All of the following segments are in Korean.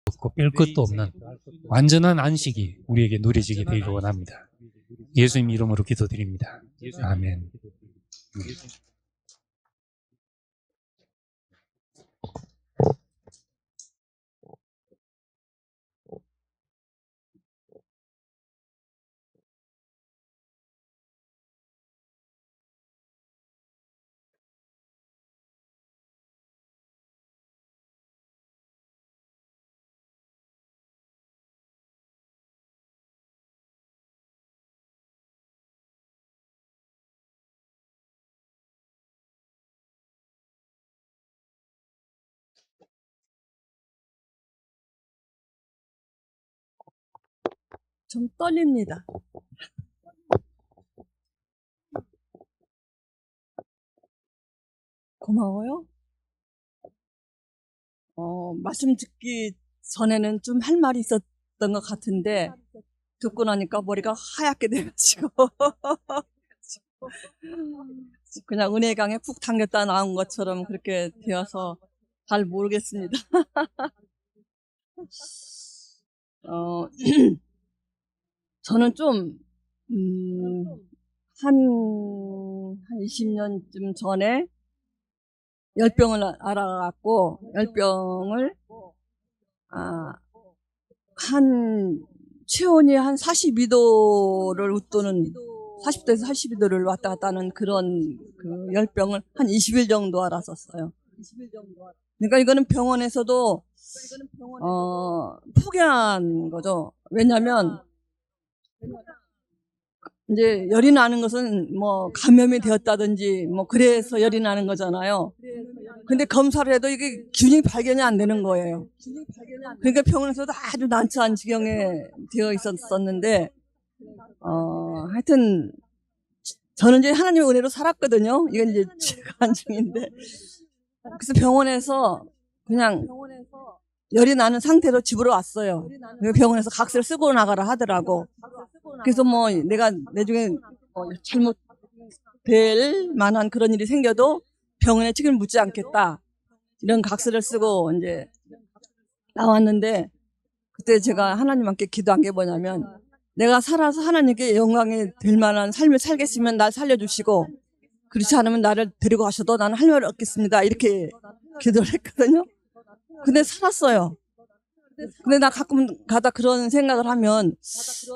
없고 뺄 것도 없는 완전한 안식이 우리에게 누려지게 되기를 원합니다. 예수님 이름으로 기도드립니다. 아멘. 좀 떨립니다. 고마워요. 말씀 듣기 전에는 좀 할 말이 있었던 것 같은데 듣고 나니까 머리가 하얗게 돼가지고 그냥 은혜 강에 푹 담겼다 나온 것처럼 그렇게 되어서 잘 모르겠습니다. 저는 좀 한 20년쯤 전에 열병을 알아갖고 열병을 체온이 한 42도를 웃도는 40도에서 42도를 왔다 갔다 하는 그런 그 열병을 한 20일 정도 알았었어요. 그러니까 이거는 병원에서도 포기한 거죠. 왜냐하면 이제 열이 나는 것은 뭐 감염이 되었다든지 뭐 그래서 열이 나는 거잖아요. 근데 검사를 해도 이게 균이 발견이 안 되는 거예요. 그러니까 병원에서도 아주 난처한 지경에 되어 있었는데 하여튼 저는 이제 하나님의 은혜로 살았거든요. 이건 이제 제가 한증인데 그래서 병원에서 그냥 열이 나는 상태로 집으로 왔어요. 병원에서 각서를 쓰고 나가라 하더라고. 그래서 뭐 내가 나중에 잘못될 만한 그런 일이 생겨도 병원에 책임을 묻지 않겠다. 이런 각서를 쓰고 이제 나왔는데 그때 제가 하나님께 기도한 게 뭐냐면 내가 살아서 하나님께 영광이 될 만한 삶을 살겠으면 날 살려주시고 그렇지 않으면 나를 데리고 가셔도 나는 할 말을 얻겠습니다. 이렇게 기도를 했거든요. 근데 살았어요. 근데 나 가끔 가다 그런 생각을 하면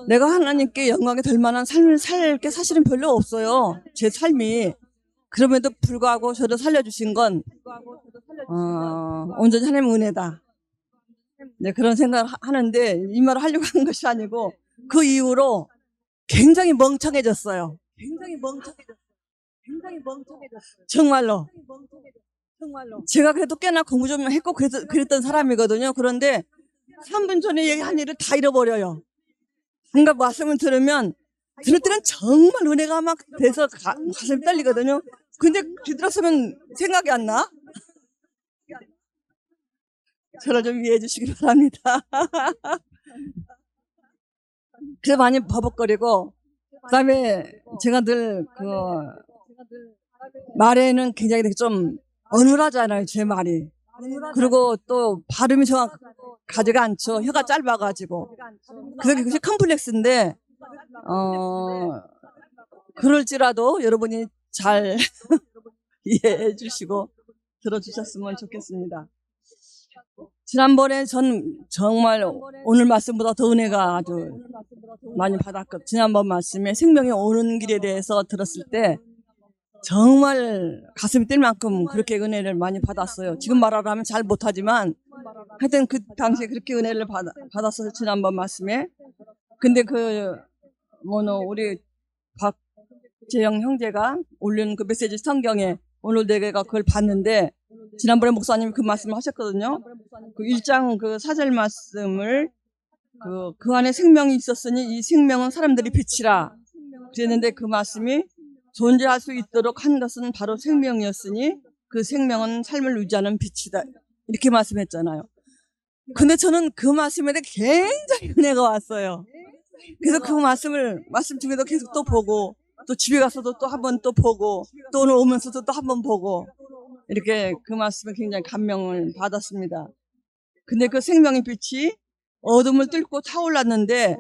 내가 하나님께 영광이 될 만한 삶을 살 게 사실은 별로 없어요. 제 삶이. 그럼에도 불구하고 저를 살려주신 건 온전히 하나님의 은혜다. 네, 그런 생각을 하는데 이 말을 하려고 한 것이 아니고 그 이후로 굉장히 멍청해졌어요. 정말로. 제가 그래도 꽤나 공부 좀 했고 그랬던 사람이거든요. 그런데 3분 전에 얘기한 일을 다 잃어버려요. 뭔가 말씀을 들으면 들을 때는 정말 은혜가 막 돼서 가슴이 떨리거든요. 근데 뒤돌아서면 생각이 안 나. 저를 좀 이해해 주시기 바랍니다. 그래서 많이 버벅거리고 그다음에 제가 늘 말에는 굉장히 되게 좀 어눌하잖아요. 제 말이. 그리고 또 발음이 정확하지가 않죠. 혀가 짧아가지고. 그래서 그것이 컴플렉스인데 그럴지라도 여러분이 잘 이해해 주시고 들어주셨으면 좋겠습니다. 지난번에 전 정말 오늘 말씀보다 더 은혜가 아주 많이 받았거든요. 지난번 말씀에 생명이 오는 길에 대해서 들었을 때 정말 가슴이 뛸 만큼 그렇게 은혜를 많이 받았어요. 지금 말하라면 잘 못하지만 하여튼 그 당시에 그렇게 은혜를 받았어요. 지난번 말씀에. 근데 우리 박재영 형제가 올린 그 메시지 성경에 오늘 내가 그걸 봤는데 지난번에 목사님이 그 말씀을 하셨거든요. 그 1장 그 4절 말씀을 그 안에 생명이 있었으니 이 생명은 사람들이 빛이라 그랬는데 그 말씀이 존재할 수 있도록 한 것은 바로 생명이었으니 그 생명은 삶을 유지하는 빛이다. 이렇게 말씀했잖아요. 근데 저는 그 말씀에 대해 굉장히 은혜가 왔어요. 그래서 그 말씀 중에도 계속 또 보고 또 집에 가서도 또 한 번 또 보고 또 오늘 오면서도 또 한 번 보고 이렇게 그 말씀에 굉장히 감명을 받았습니다. 근데 그 생명의 빛이 어둠을 뚫고 타올랐는데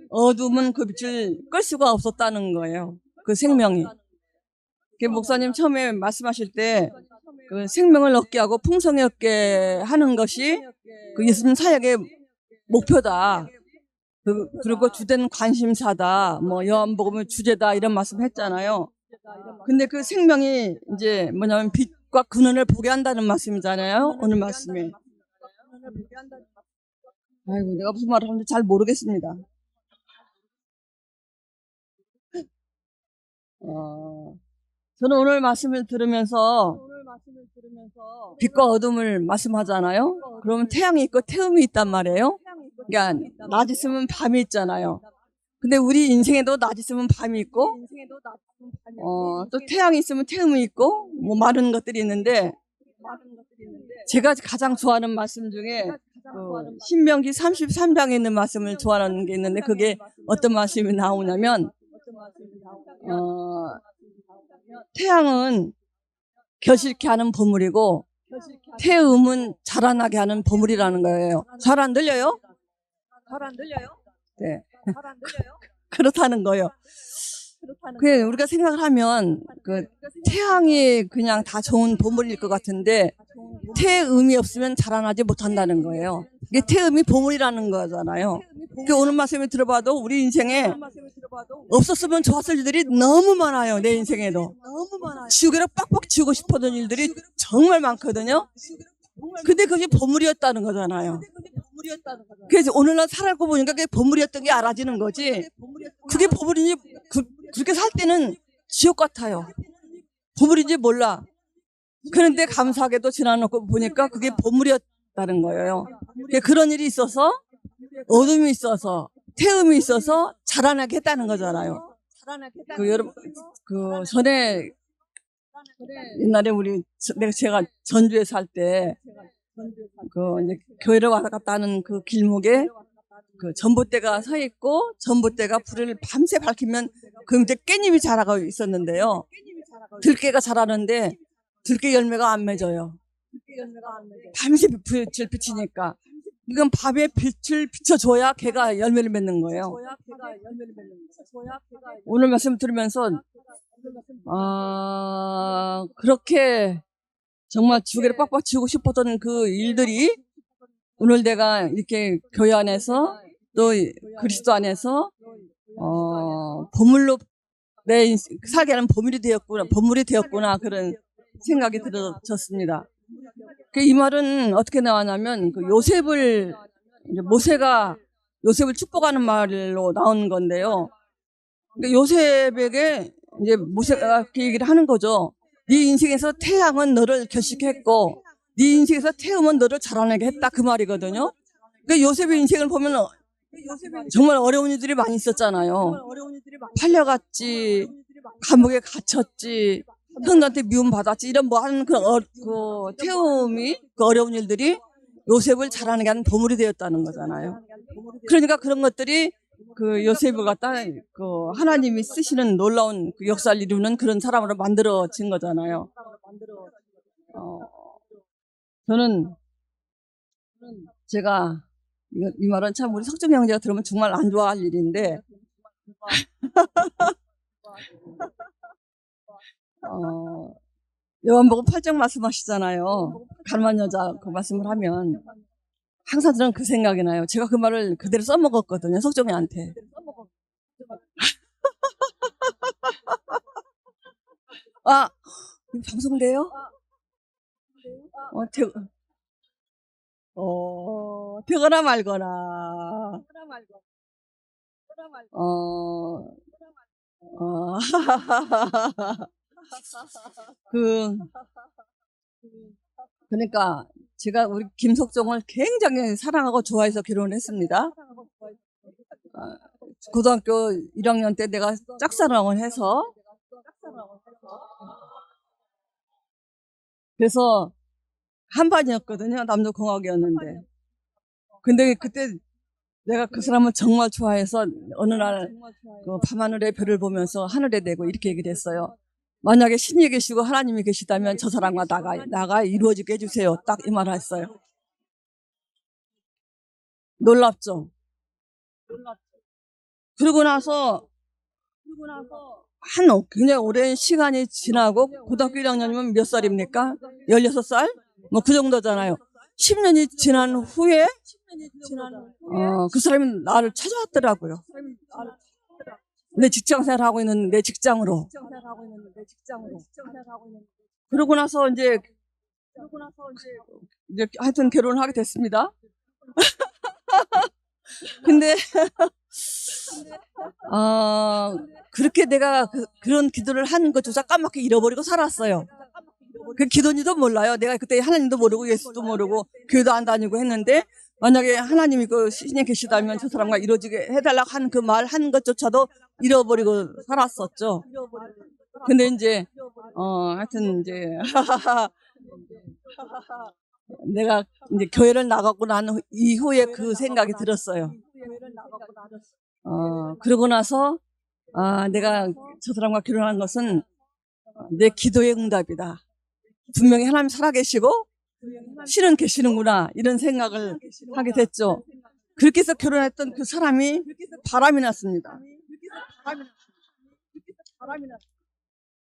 어둠은 그 빛을 끌 수가 없었다는 거예요. 그 생명이. 그 목사님 처음에 말씀하실 때 그 생명을 얻게 하고 풍성히 얻게 하는 것이 그 예수님 사역의 목표다. 그리고 주된 관심사다. 뭐 요한복음의 주제다 이런 말씀 했잖아요. 근데 그 생명이 이제 뭐냐면 빛과 근원을 보게 한다는 말씀이잖아요. 오늘 말씀에. 아이고 내가 무슨 말을 하는지 잘 모르겠습니다. 저는 오늘 말씀을 들으면서 빛과 어둠을 말씀하잖아요. 그러면 태양이 있고 태음이 있단 말이에요. 그러니까 낮 있으면 밤이 있잖아요. 근데 우리 인생에도 낮 있으면 밤이 있고 또 태양이 있으면 태음이 있고 뭐 많은 것들이 있는데 제가 가장 좋아하는 말씀 중에 신명기 33장에 있는 말씀을 좋아하는 게 있는데 그게 어떤 말씀이 나오냐면 태양은 겨실케 하는 보물이고 태음은 자라나게 하는 보물이라는 거예요. 잘 안 들려요? 네. 그렇다는 거예요. 그 우리가 생각을 하면 그 태양이 그냥 다 좋은 보물일 것 같은데 태음이 없으면 자라나지 못한다는 거예요. 이게 태음이 보물이라는 거잖아요. 그 오늘 말씀을 들어봐도 우리 인생에 없었으면 좋았을 일들이 너무 많아요. 내 인생에도. 지우개로 빡빡 지우고 싶었던 일들이 정말 많거든요. 근데 그게 보물이었다는 거잖아요. 그래서 오늘날 살고 보니까 그게 보물이었던 게 알아지는 거지. 그게 보물인지 그렇게 살 때는 지옥 같아요. 보물인지 몰라. 그런데 감사하게도 지나놓고 보니까 그게 보물이었다는 거예요. 그런 일이 있어서 어둠이 있어서 태음이 있어서 자라나게 했다는 거잖아요. 여러분 전에 옛날에 제가 전주에 살 때 이제 교회를 왔다 갔다 하는 그 길목에 그 전봇대가 서 있고 전봇대가 불을 밤새 밝히면 그 이제 깻잎이 자라고 있었는데요. 들깨가 자라는데 들깨 열매가 안 맺어요. 밤새 빛을 비치니까. 이건 밤에 빛을 비춰줘야 걔가 열매를 맺는 거예요. 오늘 말씀 들으면서 그렇게 정말 지우개를 빡빡 지우고 싶었던 그 일들이 오늘 내가 이렇게 교회 안에서 또 그리스도 안에서 보물로 내 살게 하는 보물이 되었구나 그런 생각이 들어졌습니다. 이 말은 어떻게 나왔냐면 요셉을 모세가 요셉을 축복하는 말로 나온 건데요. 요셉에게 이제 모세가 이렇게 얘기를 하는 거죠. 네 인생에서 태양은 너를 결식했고 네 인생에서 태음은 너를 자라나게 했다 그 말이거든요. 요셉의 인생을 보면 정말 어려운 일들이 많이 있었잖아요. 팔려갔지, 감옥에 갇혔지, 형들한테 미움받았지 이런 뭐 하는 그 태음이 그 어려운 일들이 요셉을 자라나게 하는 보물이 되었다는 거잖아요. 그러니까 그런 것들이 그 요셉을 갖다 하나님이 쓰시는 놀라운 그 역사를 이루는 그런 사람으로 만들어진 거잖아요. 저는 제가 이 말은 참 우리 석중 형제가 들으면 정말 안 좋아할 일인데 요한복음 8장 말씀하시잖아요. 가늠한 여자 그 말씀을 하면 항상 저는 그 생각이 나요. 제가 그 말을 그대로 써먹었거든요. 석정이한테. 이거 방송돼요? 되거나 말거나. 그러니까 제가 우리 김석정을 굉장히 사랑하고 좋아해서 결혼을 했습니다. 고등학교 1학년 때 내가 짝사랑을 해서 그래서 한반이었거든요. 남녀공학이었는데. 근데 그때 내가 그 사람을 정말 좋아해서 어느 날 그 밤하늘의 별을 보면서 하늘에 대고 이렇게 얘기를 했어요. 만약에 신이 계시고 하나님이 계시다면 저 사람과 나가 이루어지게 해주세요. 딱 이 말을 했어요. 놀랍죠. 그러고 나서 굉장히 오랜 시간이 지나고 고등학교 1학년이면 몇 살입니까? 16살? 뭐 그 정도잖아요. 10년이 지난 후에 그 사람이 나를 찾아왔더라고요. 내 직장 생활하고 있는 내 직장으로. 그러고 나서 이제 하여튼 결혼을 하게 됐습니다. 근데 그렇게 내가 그런 기도를 한 것조차 까맣게 잃어버리고 살았어요. 그 기도인지도 몰라요. 내가 그때 하나님도 모르고 예수도 모르고 교회도 안 다니고 했는데, 만약에 하나님이 그 신에 계시다면 저 사람과 이루어지게 해달라고 한 그 말 한 것조차도 잃어버리고 살았었죠. 근데 이제 하여튼 이제 내가 이제 교회를 나가고 난 이후에 그 생각이 들었어요. 그러고 나서 내가 저 사람과 결혼한 것은 내 기도의 응답이다. 분명히 하나님 살아계시고 신은 계시는구나, 이런 생각을 하게 됐죠. 그렇게 해서 결혼했던 그 사람이 바람이 났습니다.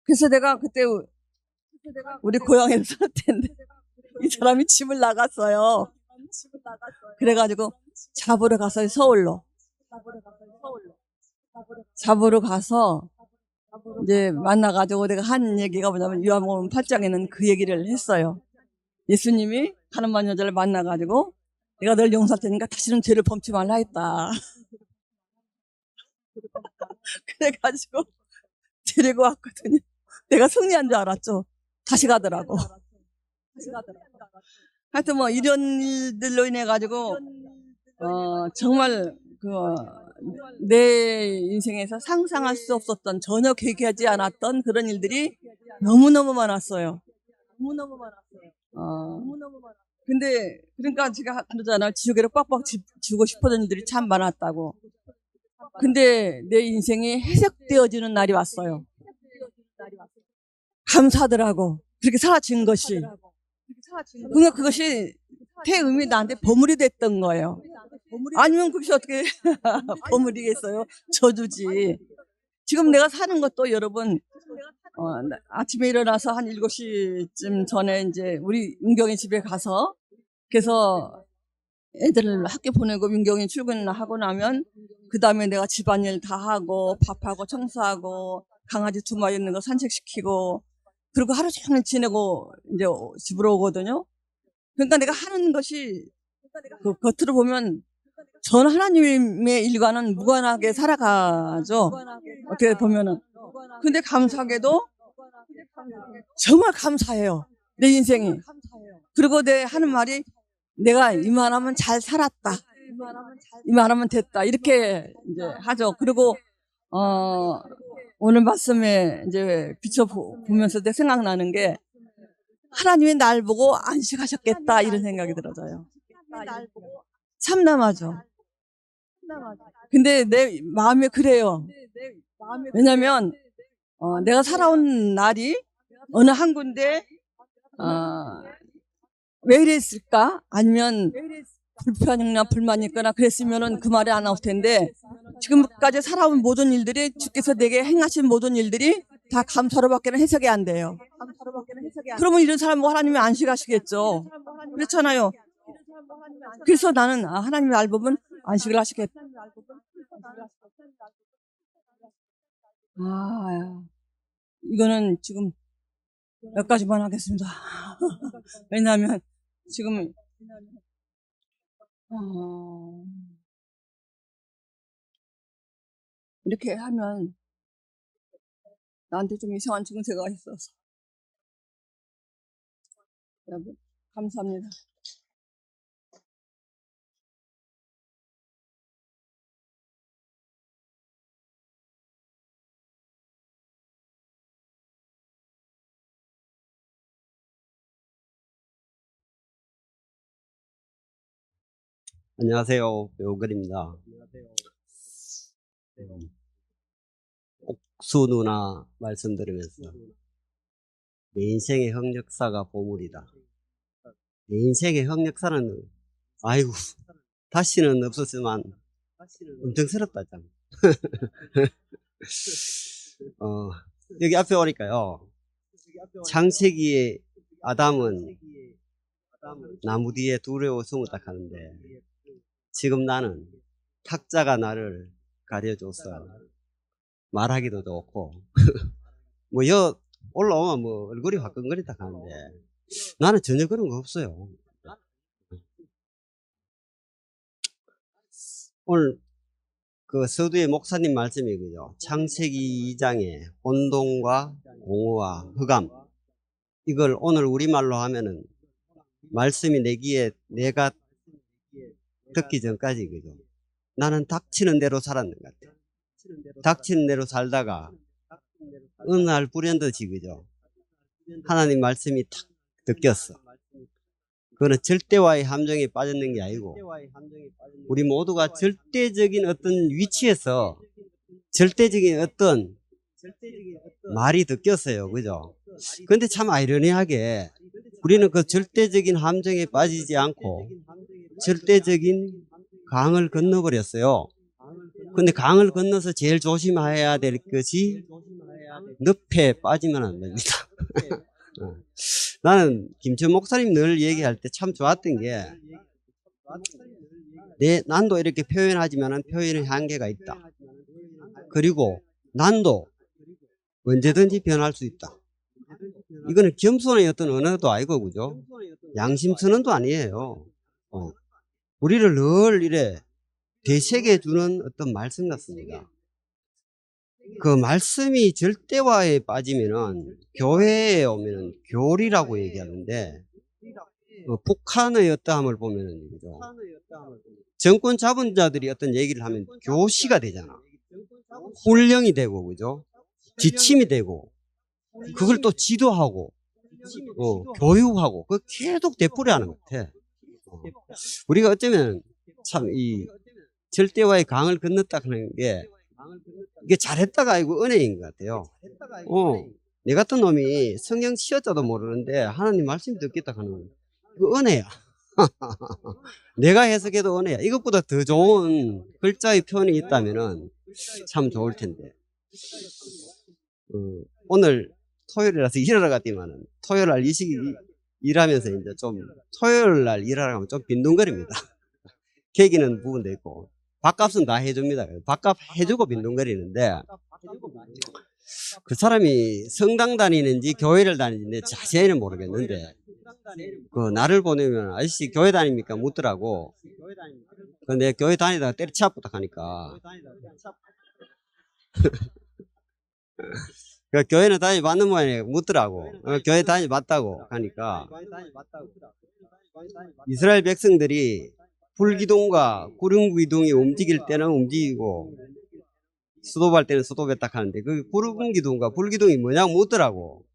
그래서 내가 그때 우리 고향에서 살 텐데 이 사람이 집을 나갔어요. 그래가지고 잡으러 가서 서울로 잡으러 가서 이제 만나가지고 내가 한 얘기가 뭐냐면, 요한복음 8장에는 그 얘기를 했어요. 예수님이 가늠한 여자를 만나가지고 내가 널 용서할 테니까 다시는 죄를 범치 말라 했다. 그래가지고 데리고 왔거든요. 내가 승리한 줄 알았죠. 다시 가더라고. 하여튼 뭐 이런 일들로 인해 가지고 정말 내 인생에서 상상할 수 없었던, 전혀 계획하지 않았던 그런 일들이 너무너무 많았어요. 근데 그러니까 제가 그러잖아요. 지옥에로 빡빡 주고 싶어던 일들이 참 많았다고. 근데 내 인생이 해석되어지는 날이 왔어요. 감사하더라고. 그렇게 사라진 것이. 그러니까 그것이 태음이 나한테 버물이 됐던 거예요. 아니면 그것이 어떻게 버물이겠어요? 저주지. 지금 내가 사는 것도 여러분, 아침에 일어나서 한 7시쯤 전에 이제 우리 윤경이 집에 가서, 그래서 애들을 학교 보내고 윤경이 출근하고 나면 그 다음에 내가 집안일 다 하고 밥하고 청소하고 강아지 2마리 있는 거 산책시키고, 그리고 하루 종일 지내고 이제 집으로 오거든요. 그러니까 내가 하는 것이 그 겉으로 보면 전 하나님의 일과는 무관하게 살아가죠. 어떻게 보면은. 근데 감사하게도 정말 감사해요. 내 인생이. 그리고 내 하는 말이, 내가 이만하면 잘 살았다. 이만하면 됐다. 이렇게 이제 하죠. 그리고 오늘 말씀에 이제 비춰보면서 내 생각나는 게, 하나님이 날 보고 안식하셨겠다, 이런 생각이 들어져요. 참담하죠. 근데 내 마음이 그래요. 왜냐면 내가 살아온 날이 어느 한 군데 왜 이랬을까? 아니면 불편이나 불만이 있거나 그랬으면은 그 말이 안 나올 텐데, 지금까지 살아온 모든 일들이, 주께서 내게 행하신 모든 일들이 다 감사로밖에는 해석이 안 돼요. 그러면 이런 사람 뭐 하나님이 안식하시겠죠. 그렇잖아요. 그래서 나는 하나님의 알범은 안식을 하시겠다. 이거는 지금 여기까지만 하겠습니다. 왜냐하면 지금 이렇게 하면 나한테 좀 이상한 증세가 있어서. 여러분, 감사합니다. 안녕하세요. 배우글입니다. 옥수 누나 말씀 들으면서 내 인생의 흑역사가 보물이다. 내 인생의 흑역사는 아이고 다시는 없었지만 엄청 스럽다 참. 여기 앞에 오니까요. 창세기의 아담은 나무 뒤에 두려워 숨었다 하는데 지금 나는 탁자가 나를 가려줘서 말하기도 좋고 뭐 여 올라오면 뭐 얼굴이 화끈거리다 하는데 나는 전혀 그런 거 없어요. 오늘 그 서두의 목사님 말씀이 그죠. 창세기 2장에 혼돈과 공허와 흑암 이걸 오늘 우리말로 하면은 말씀이 내 귀에 내가 듣기 전까지 그죠. 나는 닥치는 대로 살았는 것 같아. 닥치는 대로 살다가 어느 날 불현듯이 그죠. 하나님 말씀이 탁 느꼈어. 그거는 절대와의 함정에 빠졌는 게 아니고 우리 모두가 절대적인 어떤 위치에서 절대적인 어떤 말이 느꼈어요. 그죠? 근데 참 아이러니하게 우리는 그 절대적인 함정에 빠지지 않고 절대적인 강을 건너버렸어요. 근데 강을 건너서 제일 조심해야 될 것이 늪에 빠지면 안 됩니다. 나는 김천 목사님 늘 얘기할 때 참 좋았던 게 난도 이렇게 표현하지만 표현의 한계가 있다. 그리고 난도 언제든지 변할 수 있다. 이거는 겸손의 어떤 언어도 아니고 그죠? 양심 선언도 아니에요. 우리를 늘 이래 되새겨 주는 어떤 말씀 같습니다. 그 말씀이 절대화에 빠지면은 교회에 오면은 교리라고 얘기하는데 북한의 어떠함을 보면은 그죠? 정권 잡은 자들이 어떤 얘기를 하면 교시가 되잖아. 훈령이 되고 그죠? 지침이 되고 그걸 또 지도하고 교육하고 그 계속 되풀이하는 것 같아. 우리가 어쩌면 참 이 절대화의 강을 건넜다 하는 게 이게 잘했다가 아니고 은혜인 것 같아요. 내 같은 놈이 성경 시어자도 모르는데 하나님 말씀 듣겠다 하는 그 은혜야. 내가 해석해도 은혜야. 이것보다 더 좋은 글자의 표현이 있다면은 참 좋을 텐데. 오늘 토요일이라서 일하러 갔더니만은 토요일 날 이 시기 일하면서 이제 좀 토요일 날 일하러 가면 좀 빈둥거립니다. 계기는 부분도 있고 밥값은 다 해줍니다. 밥값 해주고 빈둥거리는데 그 사람이 성당 다니는지 교회를 다니는지 자세히는 모르겠는데 그 나를 보내면 아저씨 교회 다닙니까 묻더라고. 근데 교회 다니다가 때려치웠다 하니까 그 교회는 다니 맞는 모양이에요. 묻더라고. 교회 다니 맞다고 하니까 이스라엘 백성들이 불기둥과 구름기둥이 움직일 때는 움직이고 수도발 때는 수도배 딱 하는데 그 구름기둥과 불기둥이 뭐냐고 묻더라고.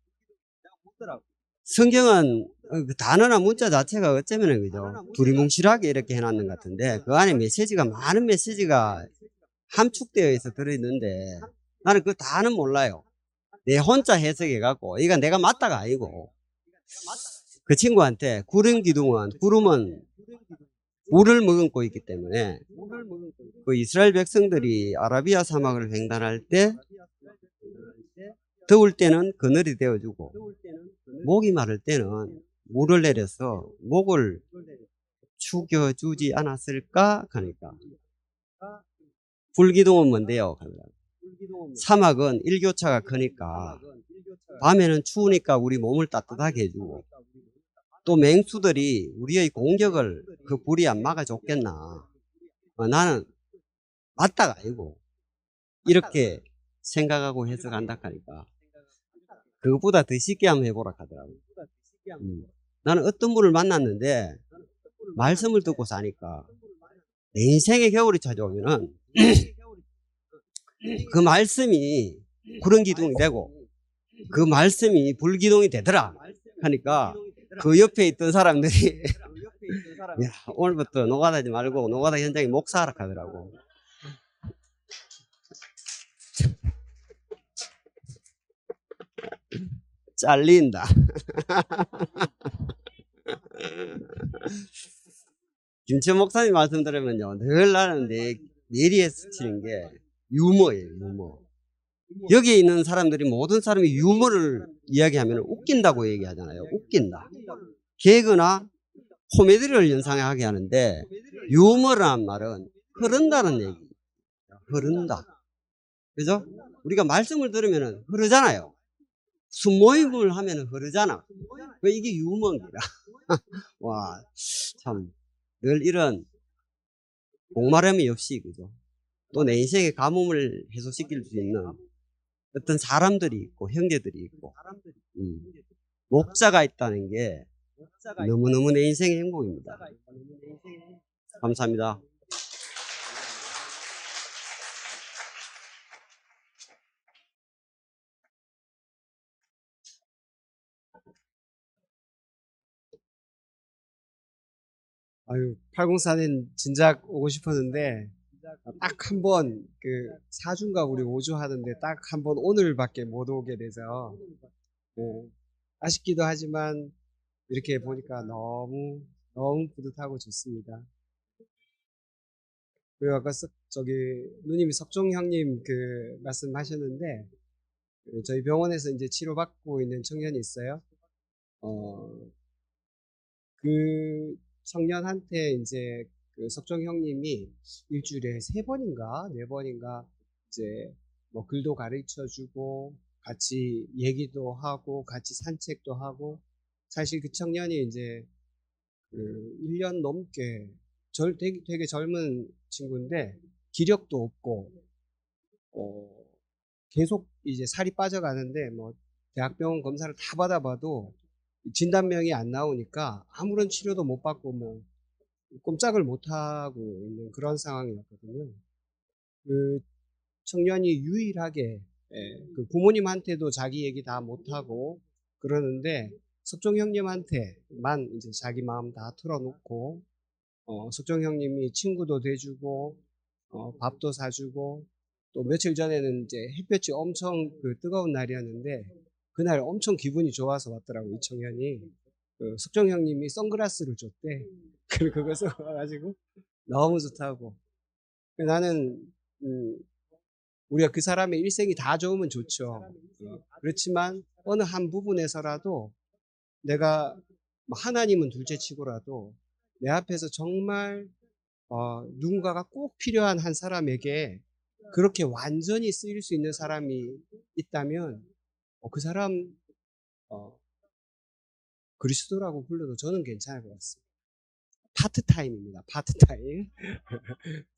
성경은 그 단어나 문자 자체가 어쩌면은 그죠 두리뭉실하게 이렇게 해놨는 것 같은데 그 안에 메시지가 많은 메시지가 함축되어 있어 들어있는데 나는 그 다는 몰라요. 내 혼자 해석해갖고 이건 내가 맞다가 아니고 그 친구한테 구름기둥은 구름은 물을 머금고 있기 때문에 그 이스라엘 백성들이 아라비아 사막을 횡단할 때 더울 때는 그늘이 되어주고 목이 마를 때는 물을 내려서 목을 죽여주지 않았을까 하니까 불기둥은 뭔데요? 사막은 일교차가 크니까 밤에는 추우니까 우리 몸을 따뜻하게 해주고 또 맹수들이 우리의 공격을 그 불이 안 막아줬겠나. 나는 맞다가 아니고 이렇게 생각하고 해석한다 하니까 그것보다 더 쉽게 한번 해보라 하더라고. 나는 어떤 분을 만났는데 말씀을 듣고 사니까 내 인생의 겨울이 찾아오면은 그 말씀이 구름기둥이 되고 그 말씀이 불기둥이 되더라 하니까 그 옆에 있던 사람들이 야, 오늘부터 노가다지 말고 노가다 현장에 목사하라 하더라고. 잘린다. 김천 목사님 말씀 들으면요, 늘 나는 내리에 스치는 게 유머예요, 유머. 여기에 있는 사람들이 모든 사람이 유머를 이야기하면 웃긴다고 얘기하잖아요. 웃긴다. 개그나 코미디를 연상하게 하는데 유머라는 말은 흐른다는 얘기. 흐른다. 그죠? 우리가 말씀을 들으면 흐르잖아요. 순모임을 하면 흐르잖아. 왜 이게 유머입니다. 와, 참, 늘 이런 목마름이 없이, 그죠? 또 내 인생의 가뭄을 해소시킬 수 있는 어떤 사람들이 있고, 형제들이 있고, 목자가 있다는 게 너무너무 내 인생의 행복입니다. 감사합니다. 아유, 804는 진작 오고 싶었는데, 딱 한 번, 4주인가 우리 5주 하는데, 딱 한 번 오늘밖에 못 오게 돼서, 예, 아쉽기도 하지만, 이렇게 보니까 너무, 너무 뿌듯하고 좋습니다. 그리고 아까 누님이 석종 형님 말씀하셨는데, 저희 병원에서 이제 치료받고 있는 청년이 있어요. 그 청년한테 이제 석종 형님이 일주일에 3번인가 4번인가 이제 뭐 글도 가르쳐 주고 같이 얘기도 하고 같이 산책도 하고, 사실 그 청년이 이제 1년 넘게 되게 젊은 친구인데 기력도 없고 계속 이제 살이 빠져가는데, 뭐 대학병원 검사를 다 받아봐도 진단명이 안 나오니까 아무런 치료도 못 받고 뭐 꼼짝을 못 하고 있는 그런 상황이었거든요. 그 청년이 유일하게 그 부모님한테도 자기 얘기 다 못하고 그러는데, 석종 형님한테만 이제 자기 마음 다 털어놓고, 석종 형님이 친구도 돼주고 밥도 사주고, 또 며칠 전에는 이제 햇볕이 엄청 뜨거운 날이었는데 그날 엄청 기분이 좋아서 왔더라고, 이 청년이. 석종 형님이 선글라스를 줬대. 그거 써가지고 너무 좋다고. 나는 우리가 그 사람의 일생이 다 좋으면 좋죠. 그렇지만 어느 한 부분에서라도 내가 하나님은 둘째치고라도 내 앞에서 정말 누군가가 꼭 필요한 한 사람에게 그렇게 완전히 쓰일 수 있는 사람이 있다면 그 사람 그리스도라고 불러도 저는 괜찮을 것 같습니다. 파트타임입니다. 파트타임.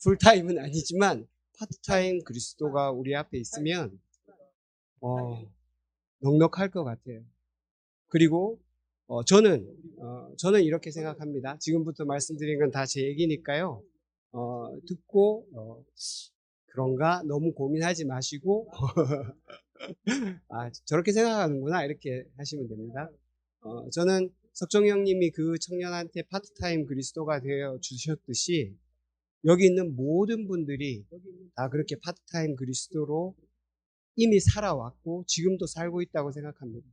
풀타임은 아니지만 파트타임 그리스도가 우리 앞에 있으면 넉넉할 것 같아요. 그리고 저는 이렇게 생각합니다. 지금부터 말씀드린 건 다 제 얘기니까요. 듣고 그런가 너무 고민하지 마시고 저렇게 생각하는구나 이렇게 하시면 됩니다. 저는 석종 형님이 그 청년한테 파트타임 그리스도가 되어 주셨듯이 여기 있는 모든 분들이 다 그렇게 파트타임 그리스도로 이미 살아왔고 지금도 살고 있다고 생각합니다.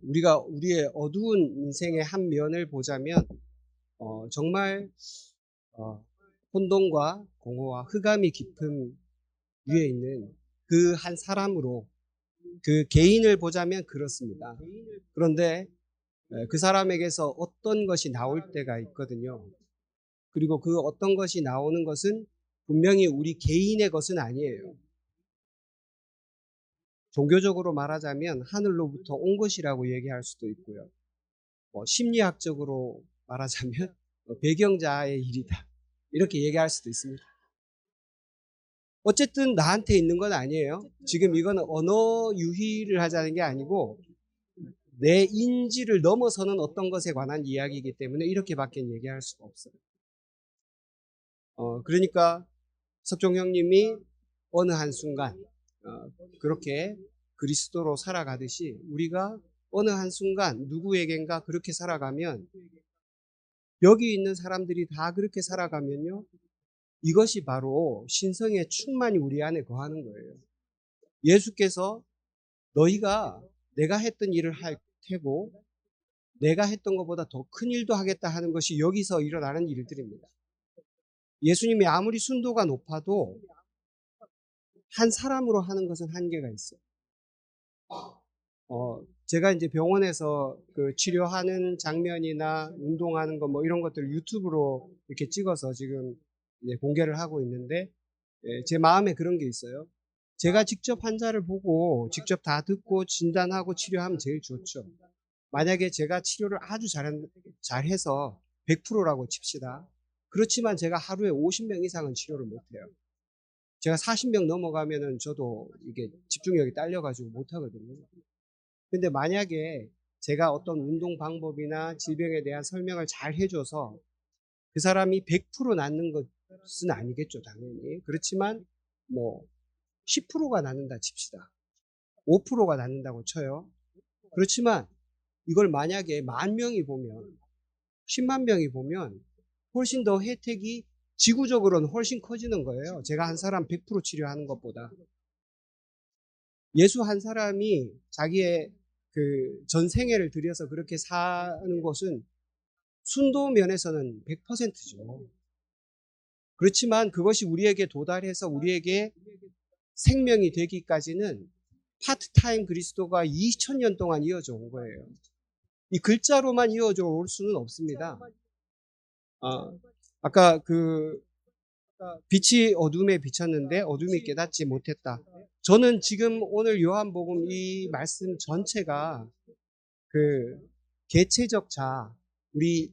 우리가 우리의 어두운 인생의 한 면을 보자면 정말 혼돈과 공허와 흑암이 깊은 위에 있는 그 한 사람으로 그 개인을 보자면 그렇습니다. 그런데 그 사람에게서 어떤 것이 나올 때가 있거든요. 그리고 그 어떤 것이 나오는 것은 분명히 우리 개인의 것은 아니에요. 종교적으로 말하자면 하늘로부터 온 것이라고 얘기할 수도 있고요. 심리학적으로 말하자면 배경자의 일이다, 이렇게 얘기할 수도 있습니다. 어쨌든 나한테 있는 건 아니에요. 지금 이거는 언어 유희를 하자는 게 아니고 내 인지를 넘어서는 어떤 것에 관한 이야기이기 때문에 이렇게밖에 얘기할 수가 없어요. 그러니까 석종 형님이 어느 한순간 그렇게 그리스도로 살아가듯이 우리가 어느 한순간 누구에겐가 그렇게 살아가면, 여기 있는 사람들이 다 그렇게 살아가면요, 이것이 바로 신성의 충만이 우리 안에 거하는 거예요. 예수께서 너희가 내가 했던 일을 할 테고 내가 했던 것보다 더 큰 일도 하겠다 하는 것이 여기서 일어나는 일들입니다. 예수님이 아무리 순도가 높아도 한 사람으로 하는 것은 한계가 있어요. 제가 이제 병원에서 그 치료하는 장면이나 운동하는 거 뭐 이런 것들 유튜브로 이렇게 찍어서 지금 이제 공개를 하고 있는데, 제 마음에 그런 게 있어요. 제가 직접 환자를 보고 직접 다 듣고 진단하고 치료하면 제일 좋죠. 만약에 제가 치료를 아주 잘해서 100%라고 칩시다. 그렇지만 제가 하루에 50명 이상은 치료를 못해요. 제가 40명 넘어가면은 저도 이게 집중력이 딸려가지고 못하거든요. 근데 만약에 제가 어떤 운동 방법이나 질병에 대한 설명을 잘 해줘서 그 사람이 100% 낫는 것은 아니겠죠, 당연히. 그렇지만 뭐 10%가 낫는다 칩시다. 5%가 낫는다고 쳐요. 그렇지만 이걸 만약에 10,000명이 보면, 10만 명이 보면 훨씬 더 혜택이 지구적으로는 훨씬 커지는 거예요. 제가 한 사람 100% 치료하는 것보다. 예수 한 사람이 자기의 그 전 생애를 들여서 그렇게 사는 것은 순도 면에서는 100%죠. 그렇지만 그것이 우리에게 도달해서 우리에게 생명이 되기까지는 파트타임 그리스도가 2000년 동안 이어져 온 거예요. 이 글자로만 이어져 올 수는 없습니다. 아까 그 빛이 어둠에 비쳤는데 어둠이 깨닫지 못했다. 저는 지금 오늘 요한복음 이 말씀 전체가 그 개체적 자, 우리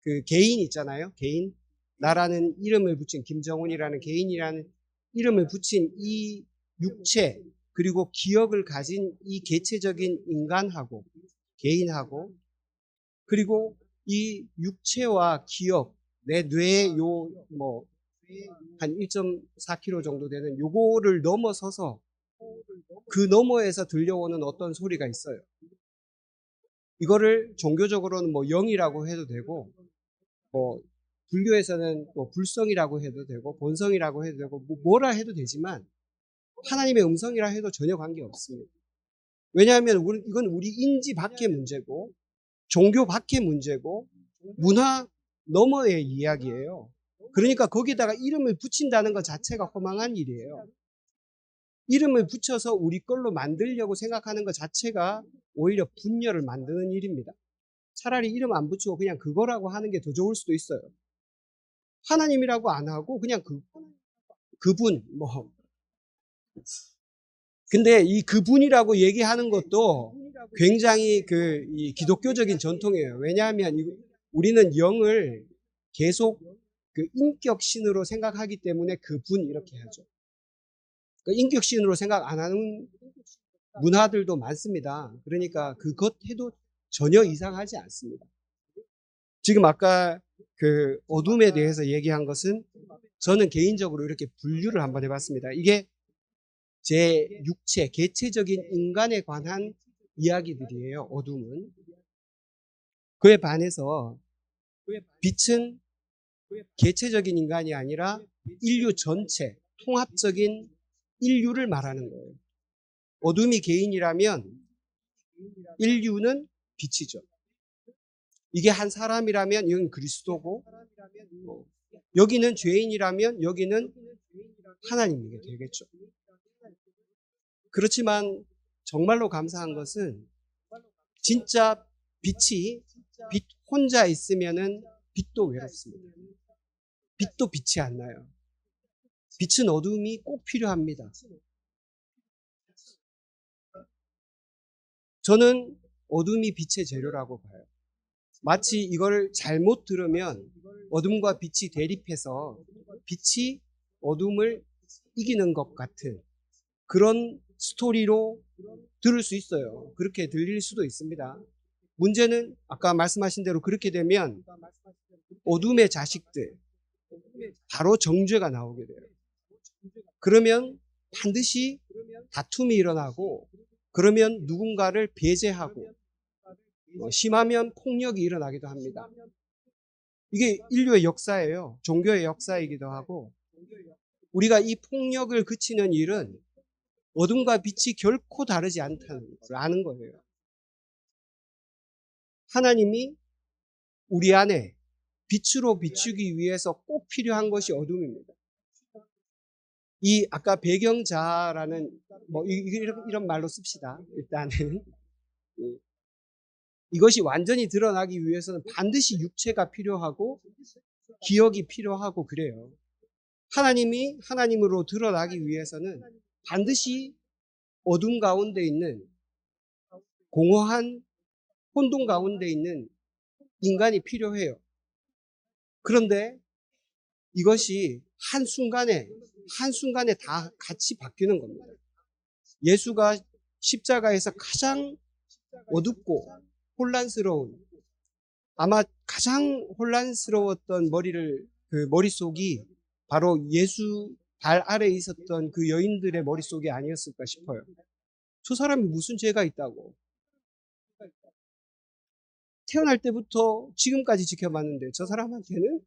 그 개인 있잖아요. 개인. 나라는 이름을 붙인 김정훈이라는 개인이라는 이름을 붙인 이 육체, 그리고 기억을 가진 이 개체적인 인간하고 개인하고, 그리고 이 육체와 기억, 내 뇌에 한 1.4kg 정도 되는 요거를 넘어서서 그 너머에서 들려오는 어떤 소리가 있어요. 이거를 종교적으로는 뭐 영이라고 해도 되고, 뭐 불교에서는 뭐 불성이라고 해도 되고, 본성이라고 해도 되고, 뭐라 해도 되지만 하나님의 음성이라 해도 전혀 관계없습니다. 왜냐하면 이건 우리 인지 밖의 문제고, 종교 밖의 문제고, 문화 너머의 이야기예요. 그러니까 거기다가 이름을 붙인다는 것 자체가 허망한 일이에요. 이름을 붙여서 우리 걸로 만들려고 생각하는 것 자체가 오히려 분열을 만드는 일입니다. 차라리 이름 안 붙이고 그냥 그거라고 하는 게 더 좋을 수도 있어요. 하나님이라고 안 하고 그냥 그분 근데 이 그분이라고 얘기하는 것도 굉장히 이 기독교적인 전통이에요. 왜냐하면 우리는 영을 계속 그 인격신으로 생각하기 때문에 그분 이렇게 하죠. 그 인격신으로 생각 안 하는 문화들도 많습니다. 그러니까 그것 해도 전혀 이상하지 않습니다. 지금 아까 그 어둠에 대해서 얘기한 것은 저는 개인적으로 이렇게 분류를 한번 해봤습니다. 이게 제 육체, 개체적인 인간에 관한 이야기들이에요. 어둠은. 그에 반해서 빛은 개체적인 인간이 아니라 인류 전체, 통합적인 인류를 말하는 거예요. 어둠이 개인이라면 인류는 빛이죠. 이게 한 사람이라면 이건 그리스도고, 여기는 죄인이라면 여기는 하나님이 되겠죠. 그렇지만 정말로 감사한 것은 진짜 빛이 빛 혼자 있으면은 빛도 외롭습니다. 빛도 빛이 안 나요. 빛은 어둠이 꼭 필요합니다. 저는 어둠이 빛의 재료라고 봐요. 마치 이걸 잘못 들으면 어둠과 빛이 대립해서 빛이 어둠을 이기는 것 같은 그런 스토리로 들을 수 있어요. 그렇게 들릴 수도 있습니다. 문제는 아까 말씀하신 대로 그렇게 되면 어둠의 자식들, 바로 정죄가 나오게 돼요. 그러면 반드시 다툼이 일어나고, 그러면 누군가를 배제하고, 심하면 폭력이 일어나기도 합니다. 이게 인류의 역사예요. 종교의 역사이기도 하고, 우리가 이 폭력을 그치는 일은 어둠과 빛이 결코 다르지 않다는 걸 아는 거예요. 하나님이 우리 안에 빛으로 비추기 위해서 꼭 필요한 것이 어둠입니다. 이 아까 배경자라는 뭐 이런 말로 씁시다. 일단은 이것이 완전히 드러나기 위해서는 반드시 육체가 필요하고 기억이 필요하고 그래요. 하나님이 하나님으로 드러나기 위해서는 반드시 어둠 가운데 있는 공허한 혼돈 가운데 있는 인간이 필요해요. 그런데 이것이 한순간에 다 같이 바뀌는 겁니다. 예수가 십자가에서 가장 어둡고 혼란스러운, 아마 가장 혼란스러웠던 그 머릿속이 바로 예수 발 아래에 있었던 그 여인들의 머릿속이 아니었을까 싶어요. 저 사람이 무슨 죄가 있다고. 태어날 때부터 지금까지 지켜봤는데 저 사람한테는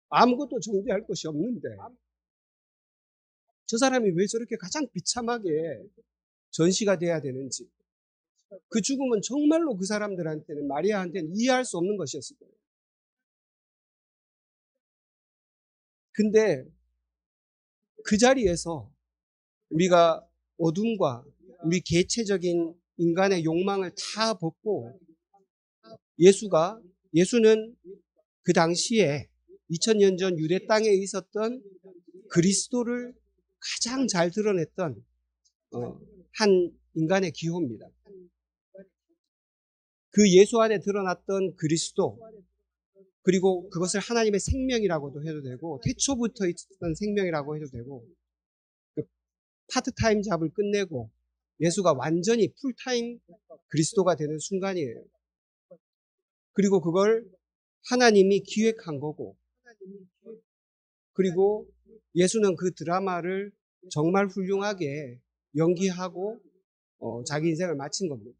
아무것도 정죄할 것이 없는데 저 사람이 왜 저렇게 가장 비참하게 전시가 돼야 되는지, 그 죽음은 정말로 그 사람들한테는, 마리아한테는 이해할 수 없는 것이었을 거예요. 근데 그 자리에서 우리가 어둠과 우리 개체적인 인간의 욕망을 다 벗고 예수는 그 당시에 2000년 전 유대 땅에 있었던 그리스도를 가장 잘 드러냈던 한 인간의 기호입니다. 그 예수 안에 드러났던 그리스도, 그리고 그것을 하나님의 생명이라고도 해도 되고 태초부터 있었던 생명이라고 해도 되고, 그 파트타임 잡을 끝내고 예수가 완전히 풀타임 그리스도가 되는 순간이에요. 그리고 그걸 하나님이 기획한 거고, 그리고 예수는 그 드라마를 정말 훌륭하게 연기하고 자기 인생을 마친 겁니다.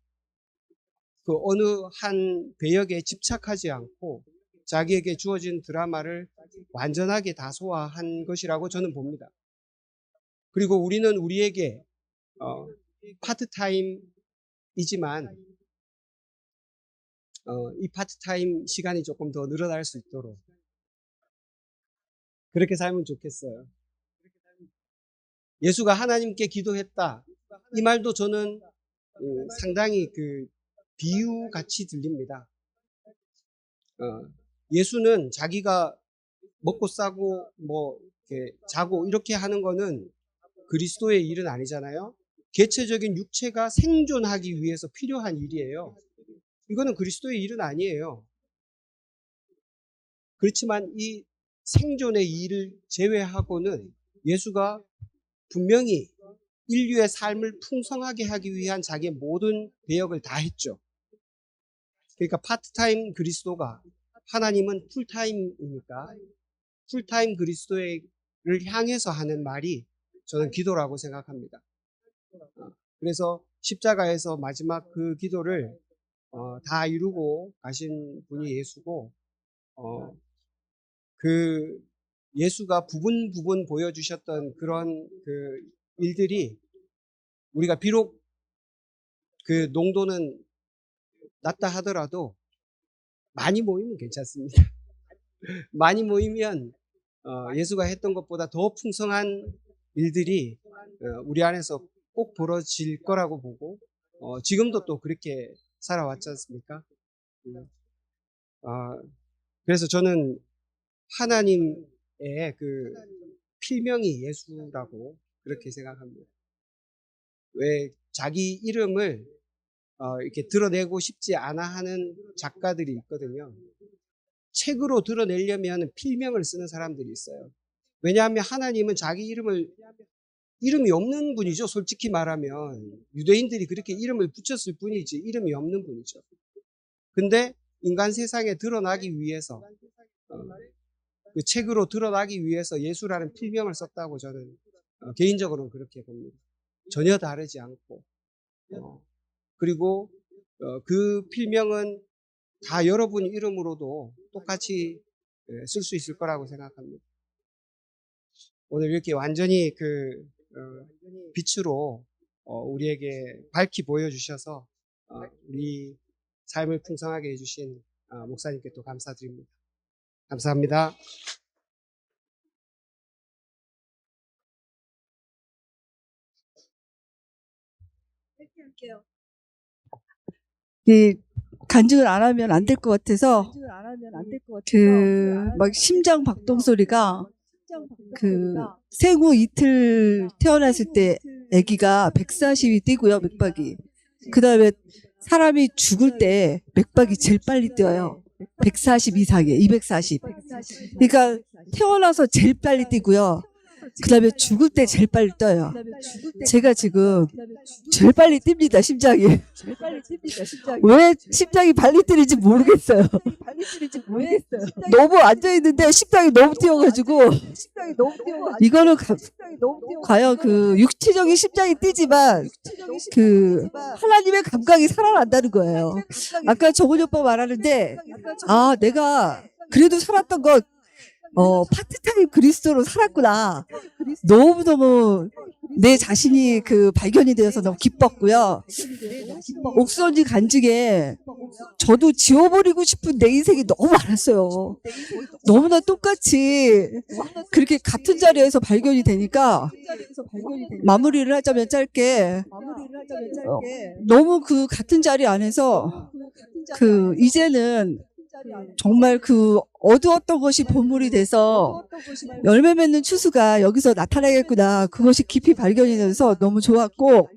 그 어느 한 배역에 집착하지 않고 자기에게 주어진 드라마를 완전하게 다 소화한 것이라고 저는 봅니다. 그리고 우리는 우리에게 파트타임이지만 이 파트타임 시간이 조금 더 늘어날 수 있도록 그렇게 살면 좋겠어요. 예수가 하나님께 기도했다, 이 말도 저는 상당히 그 비유같이 들립니다. 예수는 자기가 먹고 싸고 뭐 이렇게 자고 이렇게 하는 거는 그리스도의 일은 아니잖아요. 개체적인 육체가 생존하기 위해서 필요한 일이에요. 이거는 그리스도의 일은 아니에요. 그렇지만 이 생존의 일을 제외하고는 예수가 분명히 인류의 삶을 풍성하게 하기 위한 자기의 모든 배역을 다 했죠. 그러니까 파트타임 그리스도가, 하나님은 풀타임이니까 풀타임 그리스도를 향해서 하는 말이 저는 기도라고 생각합니다. 그래서 십자가에서 마지막 그 기도를 다 이루고 가신 분이 예수고, 그 예수가 부분 보여주셨던 그런 그 일들이, 우리가 비록 그 농도는 낮다 하더라도 많이 모이면 괜찮습니다. 많이 모이면 예수가 했던 것보다 더 풍성한 일들이 우리 안에서 꼭 벌어질 거라고 보고, 지금도 또 그렇게 살아왔지 않습니까? 그래서 저는 하나님의 그 필명이 예수라고 그렇게 생각합니다. 왜 자기 이름을 이렇게 드러내고 싶지 않아 하는 작가들이 있거든요. 책으로 드러내려면 필명을 쓰는 사람들이 있어요. 왜냐하면 하나님은 자기 이름이 없는 분이죠. 솔직히 말하면 유대인들이 그렇게 이름을 붙였을 뿐이지 이름이 없는 분이죠. 근데 인간 세상에 드러나기 위해서, 그 책으로 드러나기 위해서 예수라는 필명을 썼다고 저는 개인적으로는 그렇게 봅니다. 전혀 다르지 않고, 그리고 그 필명은 다 여러분 이름으로도 똑같이 쓸 수 있을 거라고 생각합니다. 오늘 이렇게 완전히 그 빛으로 우리에게 밝히 보여주셔서 우리 삶을 풍성하게 해주신 목사님께 또 감사드립니다. 감사합니다. 이 간증을 안 하면 안 될 것 같아서 막 심장 박동 소리가 생후 이틀 태어났을 때 아기가 140이 뛰고요, 맥박이. 그다음에 사람이 죽을 때 맥박이 제일 빨리 뛰어요. 140 이상에 240. 그러니까 태어나서 제일 빨리 뛰고요. 그다음에 죽을 때 제일 빨리 떠요. 제가 지금 제일 빨리 뜁니다, 심장이. 왜 심장이 빨리 뛰는지 모르겠어요. 너무 앉아 있는데 심장이 너무 뛰어가지고 이거는 과연 그 육체적인 심장이 뛰지만 그 하나님의 감각이 살아난다는 거예요. 아까 정훈이 오빠 말하는데 내가 그래도 살았던 건 파트타임 그리스도로 살았구나. 너무너무 내 자신이 그 발견이 되어서 너무 기뻤고요. 옥선지 간증에 저도 지워버리고 싶은 내 인생이 너무 많았어요. 너무나 똑같이 그렇게 같은 자리에서 발견이 되니까 마무리를 하자면 짧게 너무 그 같은 자리 안에서 그 이제는 정말 그 어두웠던 것이 본물이 돼서 열매 맺는 추수가 여기서 나타나겠구나. 그것이 깊이 발견이 돼서 너무 좋았고,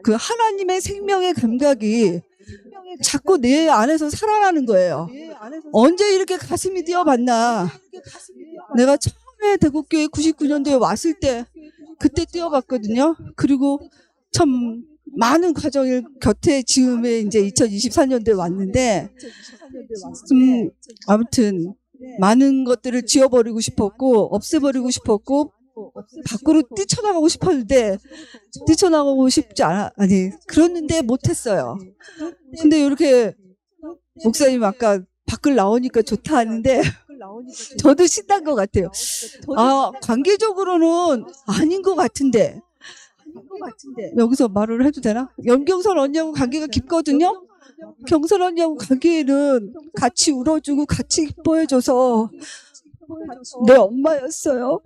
그 하나님의 생명의 감각이 자꾸 내 안에서 살아나는 거예요. 언제 이렇게 가슴이 뛰어봤나. 내가 처음에 대국교회 99년도에 왔을 때 그때 뛰어봤거든요. 그리고 참 많은 과정을 곁에 지음에 이제 2024년도에 왔는데, 아무튼 많은 것들을 지워버리고 싶었고, 없애버리고 싶었고, 밖으로 뛰쳐나가고 싶었는데, 뛰쳐나가고 싶지 그랬는데 못했어요. 근데 이렇게 목사님 아까 밖을 나오니까 좋다 하는데, 저도 신난 것 같아요. 관계적으로는 아닌 것 같은데, 여기서 말을 해도 되나? 염경선 언니하고 관계가 깊거든요. 경선 언니하고 관계는 같이 울어주고 같이 기뻐해줘서 내 엄마였어요.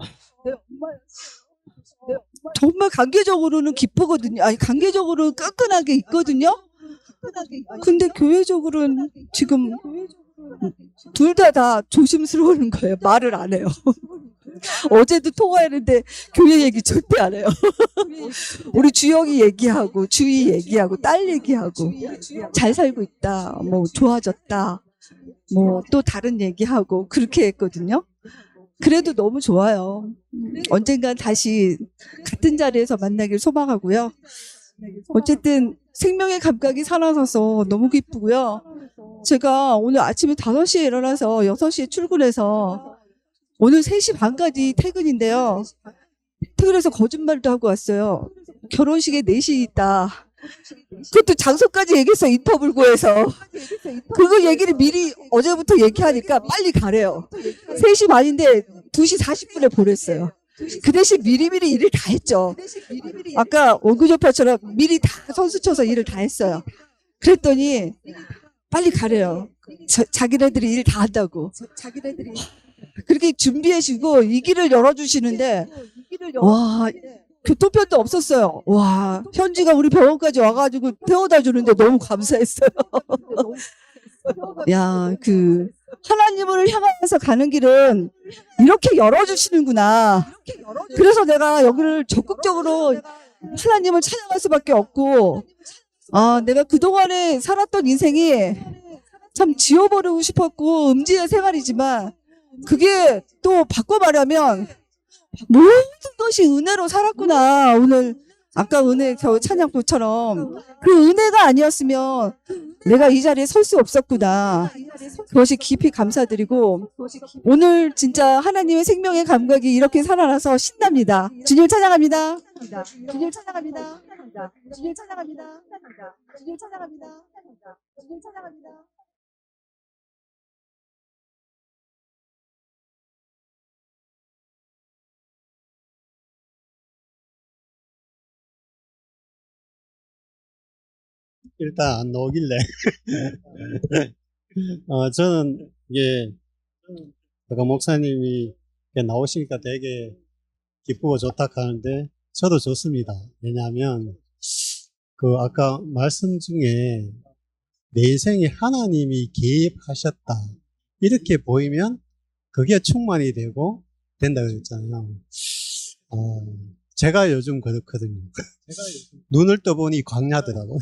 정말 관계적으로는 기쁘거든요. 관계적으로 끈끈하게 있거든요. 근데 교회적으로는 지금 둘 다 조심스러운 거예요. 말을 안 해요. 어제도 통화했는데 교회 얘기 절대 안 해요. 우리 주영이 얘기하고 주희 얘기하고 딸 얘기하고 잘 살고 있다, 뭐 좋아졌다, 뭐 또 다른 얘기하고 그렇게 했거든요. 그래도 너무 좋아요. 언젠간 다시 같은 자리에서 만나길 소망하고요. 어쨌든 생명의 감각이 살아나서 너무 기쁘고요. 제가 오늘 아침에 5시에 일어나서 6시에 출근해서 오늘 3시 반까지 퇴근인데요. 퇴근해서 거짓말도 하고 왔어요. 결혼식에 4시 있다. 그것도 장소까지 얘기했어요. 인터뷰를 구해서. 그거 얘기를 미리 어제부터 얘기하니까 빨리 가래요. 3시 반인데 2시 40분에 보냈어요. 그 대신 미리미리 일을 다 했죠. 아까 원구조파처럼 미리 다 선수 쳐서 일을 다 했어요. 그랬더니 빨리 가래요. 자기네들이 일 다 한다고. 그렇게 준비해주고 이 길을 열어주시는데, 와, 교통편도 없었어요. 와, 현지가 우리 병원까지 와가지고 태워다 주는데 너무 감사했어요. 야, 하나님을 향해서 가는 길은 이렇게 열어주시는구나. 그래서 내가 여기를 적극적으로 하나님을 찬양할 수밖에 없고, 내가 그동안에 살았던 인생이 참 지워버리고 싶었고, 음지의 생활이지만, 그게 또 바꿔 말하면 모든 것이 은혜로 살았구나. 오늘 아까 은혜 저 찬양부처럼 그 은혜가 아니었으면 내가 이 자리에 설 수 없었구나. 그것이 깊이 감사드리고 오늘 진짜 하나님의 생명의 감각이 이렇게 살아나서 신납니다. 주님 찬양합니다. 주님 찬양합니다. 주님 찬양합니다. 주님 찬양합니다. 주님 찬양합니다. 일단 안 나오길래. 저는 이게, 아까 목사님이 이렇게 나오시니까 되게 기쁘고 좋다 하는데, 저도 좋습니다. 왜냐하면, 아까 말씀 중에 내 인생에 하나님이 개입하셨다. 이렇게 보이면 그게 충만이 되고 된다 그랬잖아요. 제가 요즘 그렇거든요. 눈을 떠보니 광야더라고.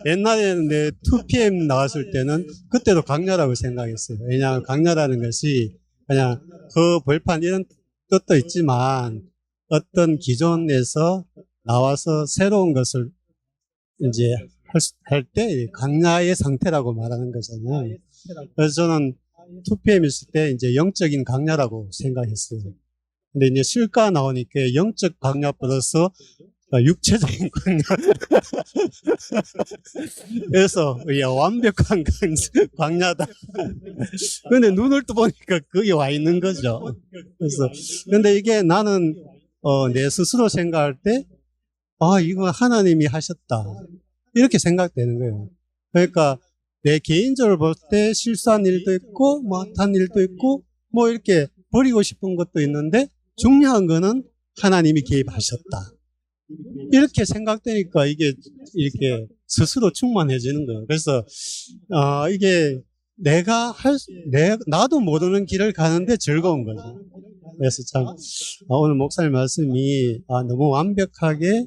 옛날에는 내 2PM 나왔을 때는 그때도 광야라고 생각했어요. 왜냐하면 광야라는 것이 그냥 그 벌판 이런 뜻도 있지만 어떤 기존에서 나와서 새로운 것을 이제 할 때 광야의 상태라고 말하는 거잖아요. 그래서 저는 2PM 있을 때 이제 영적인 광야라고 생각했어요. 근데 이제 실가 나오니까 영적 광야 플러스 육체적인 광야. 그래서 완벽한 광야다. 근데 눈을 떠 보니까 그게 와 있는 거죠. 그래서 근데 이게 나는 내 스스로 생각할 때 이거 하나님이 하셨다. 이렇게 생각되는 거예요. 그러니까 내 개인적으로 볼 때 실수한 일도 있고 못한 일도 있고 이렇게 버리고 싶은 것도 있는데 중요한 거는 하나님이 개입하셨다. 이렇게 생각되니까 이게 이렇게 스스로 충만해지는 거예요. 그래서 이게 나도 모르는 길을 가는데 즐거운 거죠. 그래서 참 오늘 목사님 말씀이 너무 완벽하게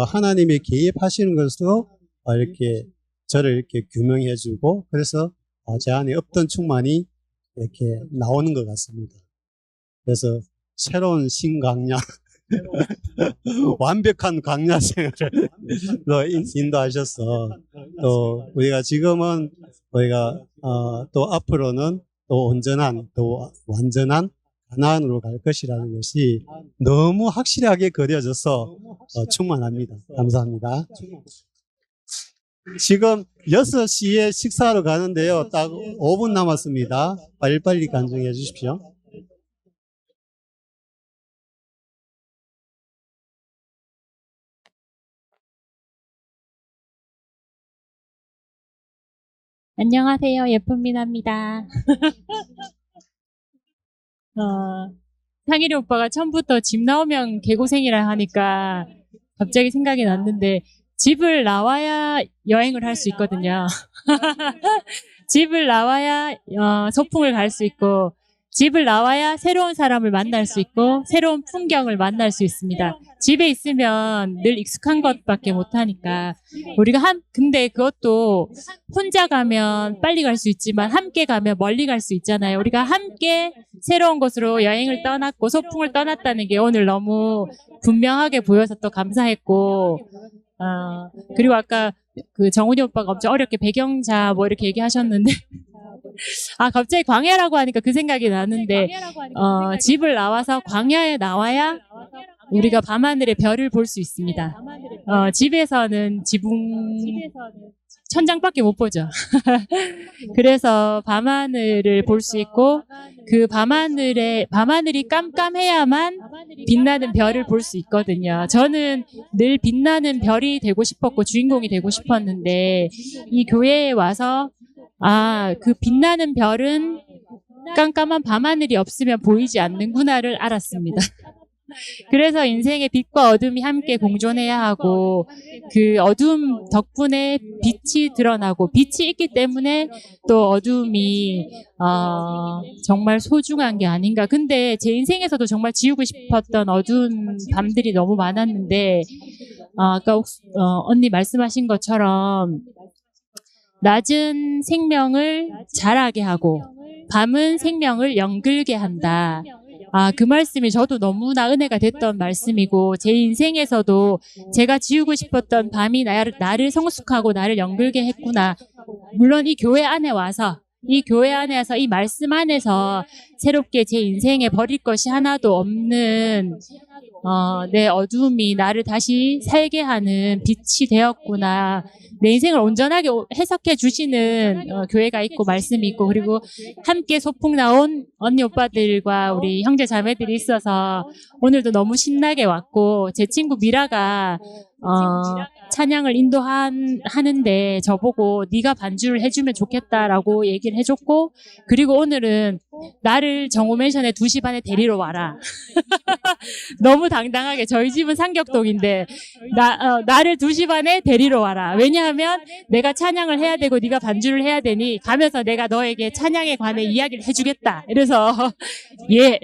하나님이 개입하시는 것으로 이렇게 저를 이렇게 규명해주고 그래서 제 안에 없던 충만이 이렇게 나오는 것 같습니다. 그래서 새로운 신강야, 완벽한 강야 생활을 인도하셔서 또 우리가 지금은 우리가 또 앞으로는 또 온전한 또 완전한 가나안으로 갈 것이라는 것이 너무 확실하게 그려져서 충만합니다. 감사합니다. 지금 6시에 식사하러 가는데요. 딱 5분 남았습니다. 빨리빨리 간증해 주십시오. 안녕하세요. 예쁜 미나입니다. 상일이 오빠가 처음부터 집 나오면 개고생이라 하니까 갑자기 생각이 났는데 집을 나와야 여행을 할 수 있거든요. 집을 나와야 소풍을 갈 수 있고 집을 나와야 새로운 사람을 만날 수 있고 새로운 풍경을 만날 수 있습니다. 집에 있으면 늘 익숙한 것밖에 못하니까 우리가 근데 그것도 혼자 가면 빨리 갈 수 있지만 함께 가면 멀리 갈 수 있잖아요. 우리가 함께 새로운 곳으로 여행을 떠났고 소풍을 떠났다는 게 오늘 너무 분명하게 보여서 또 감사했고 그리고 아까 그 정훈이 오빠가 엄청 어렵게 배경자 이렇게 얘기하셨는데 갑자기 광야라고 하니까 그 생각이 나는데 집을 나와서 광야에 나와야 우리가 밤하늘의 별을 볼 수 있습니다. 집에서는 천장밖에 못 보죠. 그래서 밤하늘을 볼 수 있고 그 밤하늘이 깜깜해야만 빛나는 별을 볼 수 있거든요. 저는 늘 빛나는 별이 되고 싶었고 주인공이 되고 싶었는데 이 교회에 와서 그 빛나는 별은 깜깜한 밤하늘이 없으면 보이지 않는구나를 알았습니다. 그래서 인생의 빛과 어둠이 함께 공존해야 하고 그 어둠 덕분에 빛이 드러나고 빛이 있기 때문에 또 어둠이 정말 소중한 게 아닌가. 근데 제 인생에서도 정말 지우고 싶었던 어두운 밤들이 너무 많았는데 아까 언니 말씀하신 것처럼 낮은 생명을 자라게 하고 밤은 생명을 영글게 한다. 그 말씀이 저도 너무나 은혜가 됐던 말씀이고 제 인생에서도 제가 지우고 싶었던 밤이 나를 성숙하고 나를 영글게 했구나. 물론 이 교회 안에 와서 이 말씀 안에서 새롭게 제 인생에 버릴 것이 하나도 없는 내 어둠이 나를 다시 살게 하는 빛이 되었구나. 내 인생을 온전하게 해석해 주시는 교회가 있고 말씀이 있고 그리고 함께 소풍 나온 언니 오빠들과 우리 형제 자매들이 있어서 오늘도 너무 신나게 왔고 제 친구 미라가 찬양을 인도하는데 저보고 네가 반주를 해주면 좋겠다라고 얘기를 해줬고 그리고 오늘은 나를 정오맨션에 2시 반에 데리러 와라. 너무 당당하게 저희 집은 상격동인데 나를 2시 반에 데리러 와라. 왜냐하면 내가 찬양을 해야 되고 네가 반주를 해야 되니 가면서 내가 너에게 찬양에 관해 이야기를 해주겠다. 이래서 예.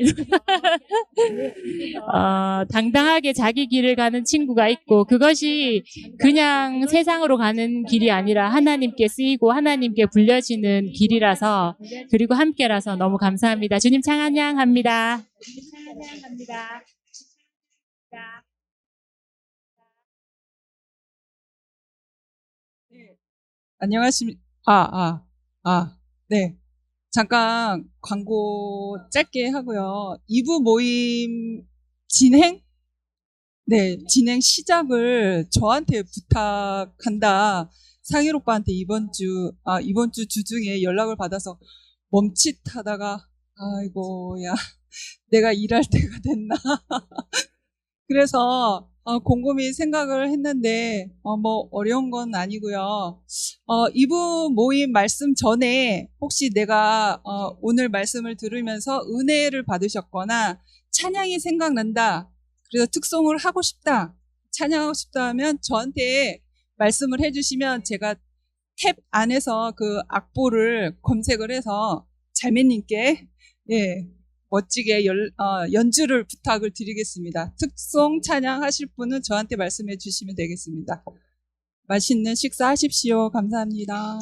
당당하게 자기 길을 가는 친구가 있고 그것이 그냥 세상으로 가는 길이 아니라 하나님께 쓰이고 하나님께 불려지는 길이라서 그리고 함께라서 너무 감사합니다. 주님 찬양합니다. 안녕하십니까. 네. 잠깐 광고 짧게 하고요. 2부 모임 진행? 네, 진행 시작을 저한테 부탁한다. 상일 오빠한테 이번 주 주중에 연락을 받아서 멈칫하다가, 아이고야, 내가 일할 때가 됐나. 그래서, 곰곰이 생각을 했는데, 뭐, 어려운 건 아니고요. 2부 모임 말씀 전에 혹시 내가, 오늘 말씀을 들으면서 은혜를 받으셨거나, 찬양이 생각난다. 그래서 특송을 하고 싶다. 찬양하고 싶다 하면 저한테 말씀을 해주시면 제가 탭 안에서 그 악보를 검색을 해서 잘매님께, 예, 멋지게 연주를 부탁을 드리겠습니다. 특송 찬양하실 분은 저한테 말씀해 주시면 되겠습니다. 맛있는 식사 하십시오. 감사합니다.